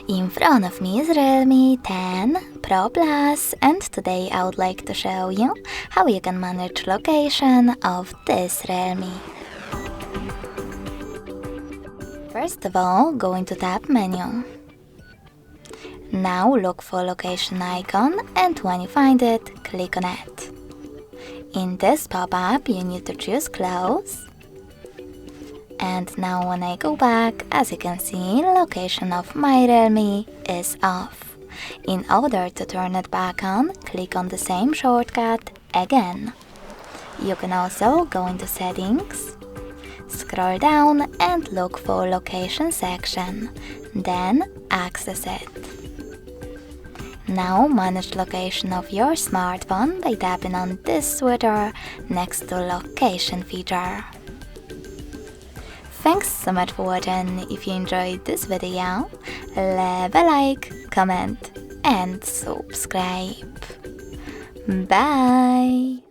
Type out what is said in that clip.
In front of me is Realme 10 Pro Plus, and today I would like to show you how you can manage location of this Realme. First of all, go into Tab menu. Now look for location icon, and when you find it, click on it. In this pop-up, you need to choose Close. And now when I go back, as you can see, location of my Realme is off. In order to turn it back on, click on the same shortcut again. You can also go into Settings, scroll down and look for Location section, then access it. Now manage location of your smartphone by tapping on this switcher next to Location feature. Thanks so much for watching. If you enjoyed this video, leave a like, comment and subscribe. Bye!